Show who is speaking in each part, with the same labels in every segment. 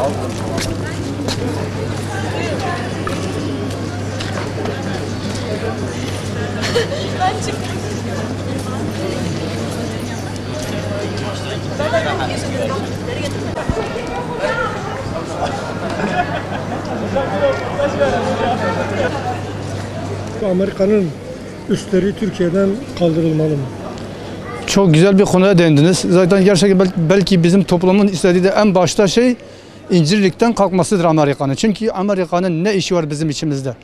Speaker 1: Ben çıktım.
Speaker 2: Amerika'nın üsleri Türkiye'den kaldırılmalı mı?
Speaker 3: Çok güzel bir konuya değindiniz. Zaten gerçekten belki bizim toplumun istediği de en başta şey İncirlik'ten kalkmasıdır Amerika'nın. Çünkü Amerika'nın ne işi var bizim içimizde?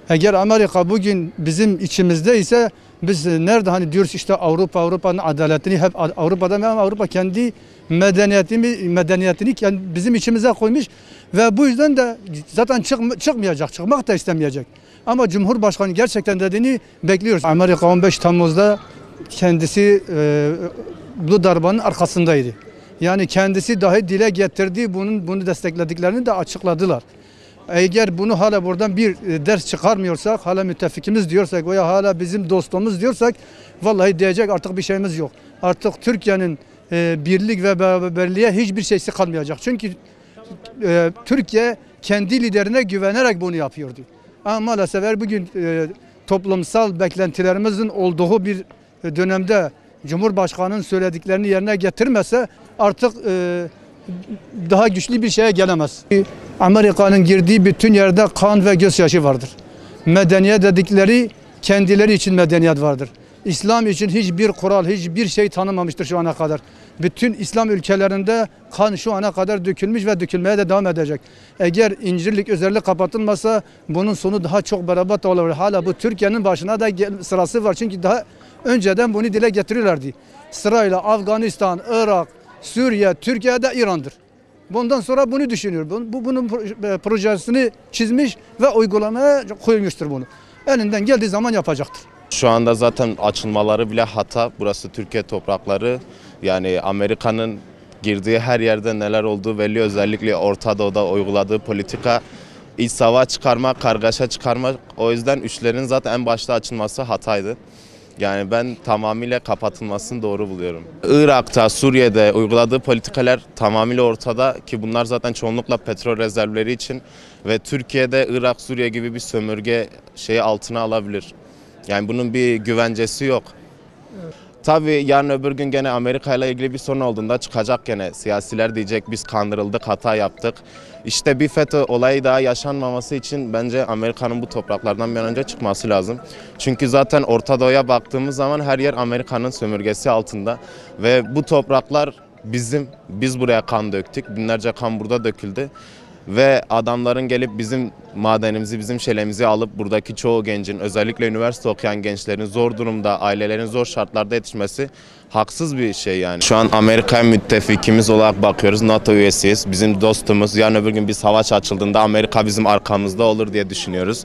Speaker 3: Eğer Amerika bugün bizim içimizde ise biz nerede hani diyoruz işte Avrupa'nın adaletini hep Avrupa'da ama Avrupa kendi medeniyetini bizim içimize koymuş ve bu yüzden de zaten çıkmayacak, çıkmak da istemeyecek. Ama Cumhurbaşkanı gerçekten dediğini bekliyoruz. Amerika 15 Temmuz'da kendisi bu darbanın arkasındaydı. Yani kendisi dahi dile getirdiği bunu desteklediklerini de açıkladılar. Eğer bunu hala buradan bir ders çıkarmıyorsak, hala müttefikimiz diyorsak veya hala bizim dostumuz diyorsak vallahi diyecek artık bir şeyimiz yok. Artık Türkiye'nin birlik ve beraberliğe hiçbir şeysi kalmayacak. Çünkü Türkiye kendi liderine güvenerek bunu yapıyordu. Ama maalesef bugün toplumsal beklentilerimizin olduğu bir dönemde Cumhurbaşkanı'nın söylediklerini yerine getirmese artık daha güçlü bir şeye gelemez. Amerika'nın girdiği bütün yerde kan ve gözyaşı vardır. Medeniyet dedikleri kendileri için medeniyet vardır. İslam için hiçbir kural, hiçbir şey tanımamıştır şu ana kadar. Bütün İslam ülkelerinde kan şu ana kadar dökülmüş ve dökülmeye de devam edecek. Eğer İncirlik özellik kapatılmasa bunun sonu daha çok berbat olabilir. Hala bu Türkiye'nin başına da sırası var. Çünkü daha önceden bunu dile getiriyorlardı. Sırayla Afganistan, Irak, Suriye, Türkiye'de İran'dır. Bundan sonra bunu düşünüyor. Bunun projesini çizmiş ve uygulamaya koymuştur bunu. Elinden geldiği zaman yapacaktır.
Speaker 4: Şu anda zaten açılmaları bile hata. Burası Türkiye toprakları. Yani Amerika'nın girdiği her yerde neler olduğu belli. Özellikle Orta Doğu'da uyguladığı politika iç savaş çıkarmak, kargaşa çıkarmak. O yüzden üçlerin zaten en başta açılması hataydı. Yani ben tamamıyla kapatılmasını doğru buluyorum. Irak'ta, Suriye'de uyguladığı politikalar tamamıyla ortada ki bunlar zaten çoğunlukla petrol rezervleri için ve Türkiye'de Irak, Suriye gibi bir sömürge şeyi altına alabilir. Yani bunun bir güvencesi yok. Evet. Tabii yarın öbür gün gene Amerika ile ilgili bir sorun olduğunda çıkacak gene. Siyasiler diyecek biz kandırıldık, hata yaptık. İşte bir FETÖ olayı daha yaşanmaması için bence Amerika'nın bu topraklardan bir an önce çıkması lazım. Çünkü zaten Orta Doğu'ya baktığımız zaman her yer Amerika'nın sömürgesi altında. Ve bu topraklar biz buraya kan döktük. Binlerce kan burada döküldü. Ve adamların gelip bizim madenimizi, bizim şelemizi alıp buradaki çoğu gencin, özellikle üniversite okuyan gençlerin zor durumda, ailelerin zor şartlarda yetişmesi haksız bir şey yani. Şu an Amerika'ya müttefikimiz olarak bakıyoruz, NATO üyesiyiz, bizim dostumuz. Yarın öbür gün bir savaş açıldığında Amerika bizim arkamızda olur diye düşünüyoruz.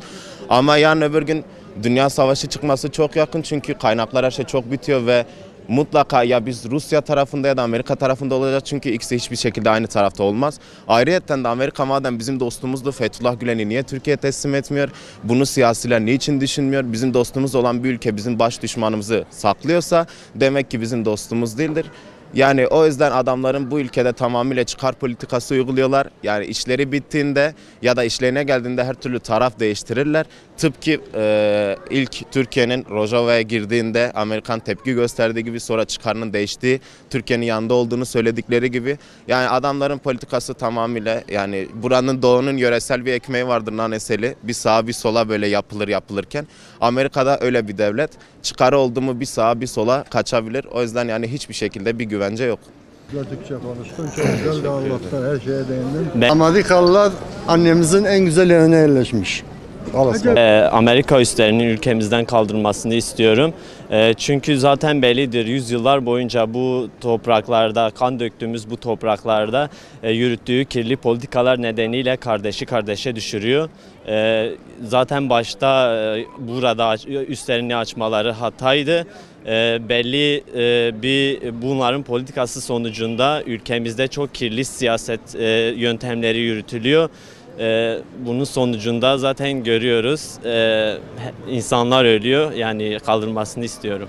Speaker 4: Ama yarın öbür gün dünya savaşı çıkması çok yakın çünkü kaynaklar her şey çok bitiyor ve mutlaka ya biz Rusya tarafında ya da Amerika tarafında olacağız çünkü ikisi hiçbir şekilde aynı tarafta olmaz. Ayrıyeten de Amerika madem bizim dostumuzdu, Fethullah Gülen'i niye Türkiye teslim etmiyor? Bunu siyasiler niçin düşünmüyor? Bizim dostumuz olan bir ülke bizim baş düşmanımızı saklıyorsa demek ki bizim dostumuz değildir. Yani o yüzden adamların bu ülkede tamamıyla çıkar politikası uyguluyorlar. Yani işleri bittiğinde ya da işlerine geldiğinde her türlü taraf değiştirirler. Tıpkı ilk Türkiye'nin Rojava'ya girdiğinde Amerikan tepki gösterdiği gibi sonra çıkarının değiştiği, Türkiye'nin yanında olduğunu söyledikleri gibi. Yani adamların politikası tamamıyla yani buranın doğunun yöresel bir ekmeği vardır naneseli. Bir sağa bir sola böyle yapılırken. Amerika'da öyle bir devlet. Çıkarı oldu mu bir sağa bir sola kaçabilir. O yüzden yani hiçbir şekilde bir güvence yok.
Speaker 5: Gördükçe konuştun, çok güzel de anlattın, her şeye değindin. Amerikalılar annemizin en güzel yerine yerleşmiş.
Speaker 6: Amerika üslerinin ülkemizden kaldırılmasını istiyorum. Çünkü zaten bellidir, yüzyıllar boyunca bu topraklarda, kan döktüğümüz bu topraklarda yürüttüğü kirli politikalar nedeniyle kardeşi kardeşe düşürüyor. Zaten başta burada üstlerini açmaları hataydı. Belli bunların politikası sonucunda ülkemizde çok kirli siyaset yöntemleri yürütülüyor. Bunun sonucunda zaten görüyoruz. İnsanlar ölüyor. Yani kaldırmasını istiyorum.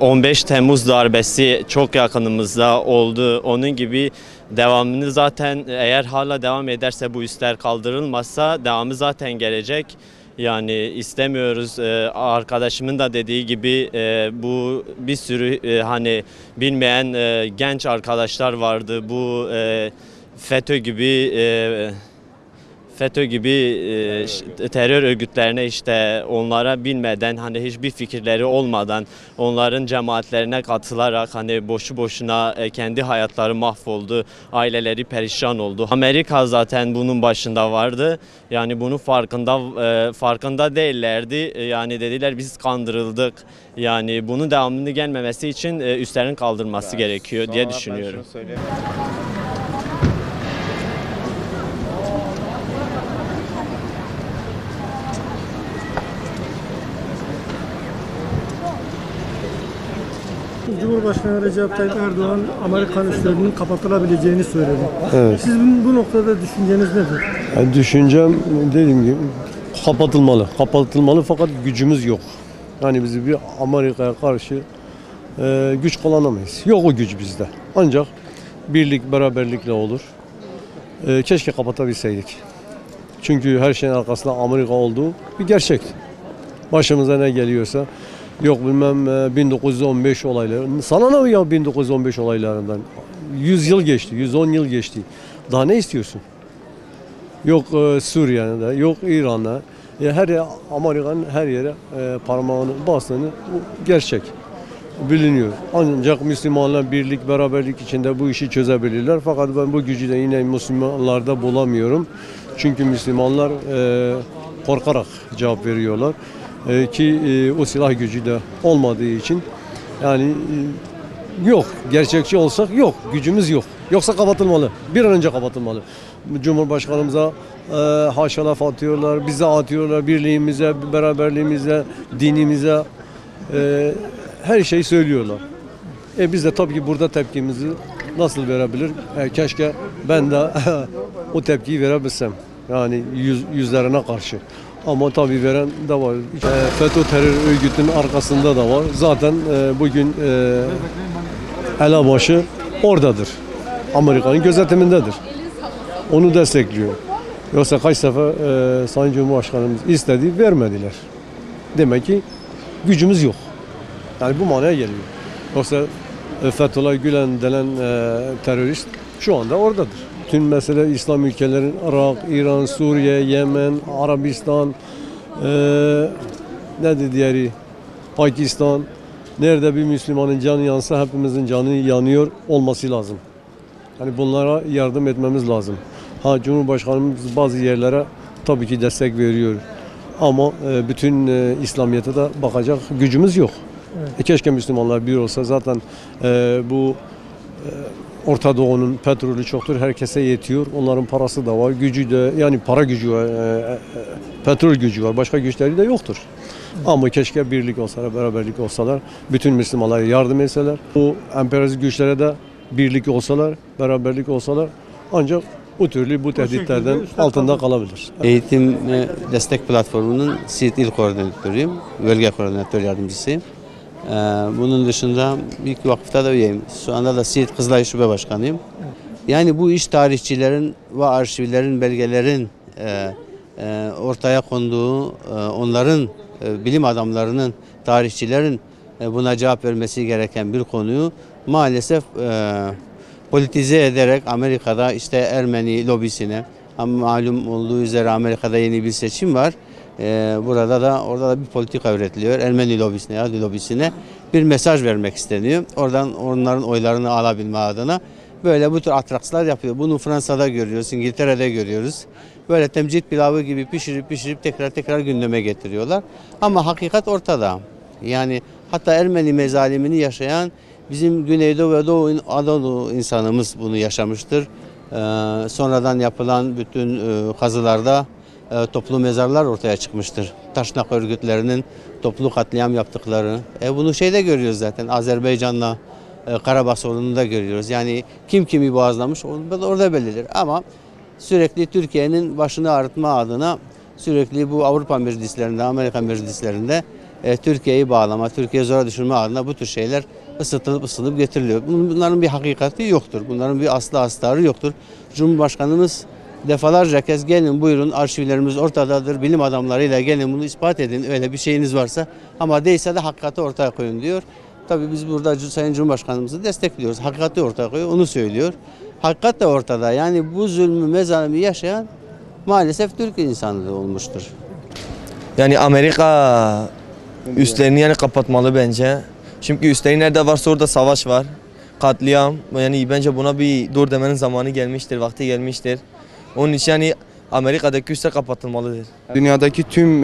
Speaker 6: 15 Temmuz darbesi çok yakınımızda oldu. Onun gibi devamını zaten eğer hala devam ederse bu üsler kaldırılmazsa devamı zaten gelecek. Yani istemiyoruz. Arkadaşımın da dediği gibi bu bir sürü hani bilmeyen genç arkadaşlar vardı. Bu FETÖ gibi terör örgütlerine işte onlara bilmeden hani hiçbir fikirleri olmadan onların cemaatlerine katılarak hani boşu boşuna kendi hayatları mahvoldu, aileleri perişan oldu. Amerika zaten bunun başında vardı. Yani bunun farkında değillerdi. Yani dediler biz kandırıldık. Yani bunun devamını gelmemesi için üstlerin kaldırması gerekiyor diye düşünüyorum.
Speaker 2: Cumhurbaşkanı Recep Tayyip Erdoğan Amerikan üslerinin kapatılabileceğini söyledi.
Speaker 5: Evet.
Speaker 2: Sizin bu noktada düşünceniz nedir?
Speaker 5: Yani düşüncem dediğim gibi kapatılmalı fakat gücümüz yok. Yani biz bir Amerika'ya karşı güç kullanamayız. Yok o güç bizde. Ancak birlik, beraberlikle olur. Keşke kapatabilseydik. Çünkü her şeyin arkasında Amerika olduğu bir gerçek. Başımıza ne geliyorsa, yok bilmem 1915 olayları. Sana ne ya 1915 olaylarından? 100 yıl geçti, 110 yıl geçti. Daha ne istiyorsun? Yok Suriye'de, yok İran'da. Amerika'nın her yere parmağını bastığını bu gerçek. Biliniyor. Ancak Müslümanlar birlik, beraberlik içinde bu işi çözebilirler. Fakat ben bu gücü de yine Müslümanlarda bulamıyorum. Çünkü Müslümanlar korkarak cevap veriyorlar. Ki o silah gücü de olmadığı için yani yok. Gerçekçi olsak yok. Gücümüz yok. Yoksa kapatılmalı. Bir an önce kapatılmalı. Cumhurbaşkanımıza haşa laf atıyorlar, bize atıyorlar, birliğimize, beraberliğimize, dinimize her şeyi söylüyorlar. Biz de tabii ki burada tepkimizi nasıl verebilir? Keşke ben de o tepkiyi verebilsem. Yani yüzlerine karşı. Ama tabii veren de var. FETÖ terör örgütünün arkasında da var. Zaten bugün elebaşı oradadır. Amerika'nın gözetimindedir. Onu destekliyor. Yoksa kaç sefer Sayın Cumhurbaşkanımız istedi, vermediler. Demek ki gücümüz yok. Yani bu manaya geliyor. Yoksa Fethullah Gülen denen terörist şu anda oradadır. Tüm mesele İslam ülkelerin Irak, İran, Suriye, Yemen, Arabistan, nedir diğeri, Pakistan. Nerede bir Müslümanın canı yansa hepimizin canı yanıyor olması lazım. Yani bunlara yardım etmemiz lazım. Cumhurbaşkanımız bazı yerlere tabii ki destek veriyor. Ama bütün İslamiyet'e de bakacak gücümüz yok. Evet. Keşke Müslümanlar bir olsa zaten bu Orta Doğu'nun petrolü çoktur, herkese yetiyor. Onların parası da var, gücü de yani para gücü var, petrol gücü var, başka güçleri de yoktur. Evet. Ama keşke birlik olsalar, beraberlik olsalar, bütün Müslümanlara yardım etseler. Bu emperyalist güçlere de birlik olsalar, beraberlik olsalar ancak bu türlü bu tehditlerden altında kalabilir.
Speaker 1: Eğitim Destek Platformu'nun Siirt İl Koordinatörüyüm, bölge koordinatör yardımcısıyım. Bunun dışında büyük vakıfta da üyeyim. Şu anda da Siirt Kızılay Şube Başkanıyım. Yani bu iş tarihçilerin ve arşivlerin, belgelerin ortaya konduğu, onların bilim adamlarının, tarihçilerin buna cevap vermesi gereken bir konuyu maalesef politize ederek Amerika'da işte Ermeni lobisine, ama malum olduğu üzere Amerika'da yeni bir seçim var. Orada da bir politika üretiliyor. Ermeni lobisine, Yahudi lobisine bir mesaj vermek isteniyor. Oradan onların oylarını alabilme adına böyle bu tür atrakslar yapıyor. Bunu Fransa'da görüyoruz, İngiltere'de görüyoruz. Böyle temcit pilavı gibi pişirip tekrar gündeme getiriyorlar. Ama hakikat ortada. Yani hatta Ermeni mezalimini yaşayan bizim Güneydoğu ve Doğu Anadolu insanımız bunu yaşamıştır. Sonradan yapılan bütün kazılarda toplu mezarlar ortaya çıkmıştır. Taşnak örgütlerinin toplu katliam yaptıkları. Bunu şeyde görüyoruz zaten. Azerbaycan'la Karabağ sorununda görüyoruz. Yani kim kimi boğazlamış orada bellidir. Ama sürekli Türkiye'nin başını ağrıtma adına sürekli bu Avrupa meclislerinde, Amerika meclislerinde Türkiye'yi bağlama, Türkiye'yi zora düşürme adına bu tür şeyler ısıtılıp getiriliyor. Bunların bir hakikati yoktur. Bunların bir aslı astarı yoktur. Cumhurbaşkanımız defalarca kez gelin buyurun arşivlerimiz ortadadır. Bilim adamlarıyla gelin bunu ispat edin. Öyle bir şeyiniz varsa ama değilse de hakikati ortaya koyun diyor. Tabii biz burada Sayın Cumhurbaşkanımızı destekliyoruz. Hakikati ortaya koyuyor, onu söylüyor. Hakikat de ortada. Yani bu zulmü, mezalimi yaşayan maalesef Türk insanı olmuştur.
Speaker 7: Yani Amerika üslerini yani kapatmalı bence. Çünkü üsleri nerede varsa orada savaş var. Katliam. Yani bence buna bir dur demenin zamanı gelmiştir, vakti gelmiştir. Onun için yani Amerika'daki üsler kapatılmalıdır.
Speaker 8: Dünyadaki tüm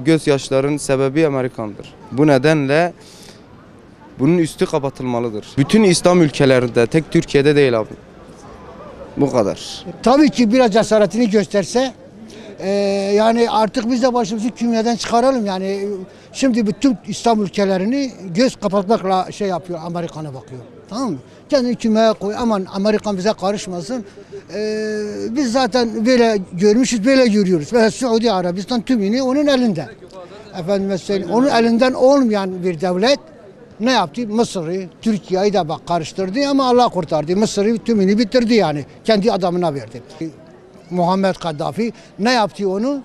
Speaker 8: gözyaşların sebebi Amerikan'dır. Bu nedenle bunun üstü kapatılmalıdır. Bütün İslam ülkelerinde, tek Türkiye'de değil abi. Bu kadar.
Speaker 9: Tabii ki biraz cesaretini gösterse yani artık biz de başımızı kümeden çıkaralım yani şimdi bütün İslam ülkelerini göz kapatmakla şey yapıyor, Amerikan'a bakıyor, tamam mı? Kendini kümeye koy, aman Amerikan bize karışmasın. Biz zaten böyle görmüşüz, böyle görüyoruz. Mesela Suudi Arabistan tümünü onun elinde. Efendim söyleyeyim, onun elinden olmayan bir devlet ne yaptı? Mısır'ı, Türkiye'yi de bak karıştırdı ama Allah kurtardı. Mısır'ı tümünü bitirdi yani. Kendi adamına verdi. Muhammed Kaddafi ne yaptı onu?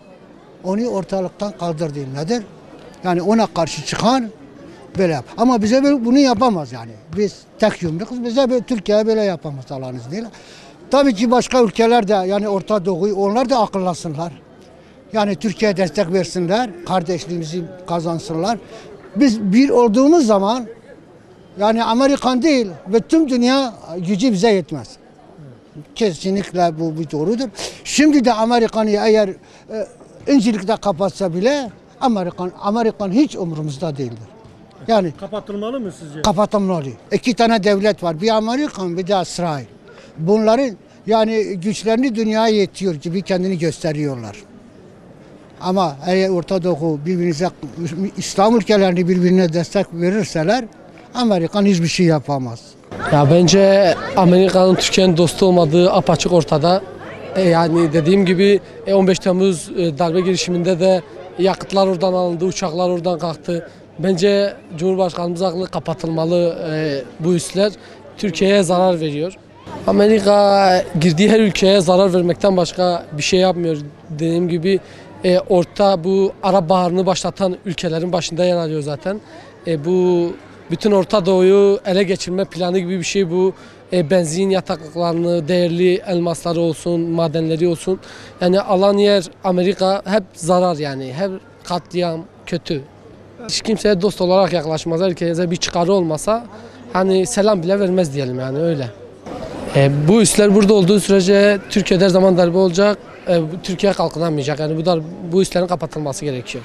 Speaker 9: Onu ortalıktan kaldırdı. Nedir? Yani ona karşı çıkan böyle yap. Ama bize böyle bunu yapamaz yani. Biz tek yumrukuz. Bize böyle, Türkiye'ye böyle yapamaz Allah'ın izniyle. Tabii ki başka ülkeler de yani Orta Doğu'yu onlar da akıllasınlar. Yani Türkiye'ye destek versinler. Kardeşliğimizi kazansınlar. Biz bir olduğumuz zaman yani Amerikan değil ve tüm dünya gücü bize yetmez. Kesinlikle bu doğrudur. Şimdi de Amerikan'ı eğer İncirlik'te kapatsa bile Amerikan hiç umurumuzda değildir. Yani
Speaker 2: Kapatılmalı mı sizce?
Speaker 9: kapatılmalı. İki tane devlet var. Bir Amerikan bir de İsrail. Bunların yani güçlerini dünyaya yetiyor gibi kendini gösteriyorlar. Ama eğer Orta Doğu birbirinize, İslam ülkelerini birbirine destek verirseler Amerikan hiçbir şey yapamaz.
Speaker 10: Ya bence Amerika'nın Türkiye'nin dostu olmadığı apaçık ortada. Yani dediğim gibi 15 Temmuz darbe girişiminde de yakıtlar oradan alındı, uçaklar oradan kalktı. Bence Cumhurbaşkanımız haklı, kapatılmalı bu üsler. Türkiye'ye zarar veriyor. Amerika girdiği her ülkeye zarar vermekten başka bir şey yapmıyor. Dediğim gibi bu Arap Baharı'nı başlatan ülkelerin başında yer alıyor zaten. Bu bütün Orta Doğu'yu ele geçirme planı gibi bir şey bu. Benzin yataklıklarını, değerli elmasları olsun, madenleri olsun. Yani alan yer Amerika hep zarar yani. Hep katliam, kötü. Hiç kimseye dost olarak yaklaşmaz. Herkese bir çıkarı olmasa hani selam bile vermez diyelim yani öyle. Bu üsler burada olduğu sürece Türkiye'de her zaman darbe olacak. Türkiye kalkınamayacak. Yani bu üslerin kapatılması gerekiyor.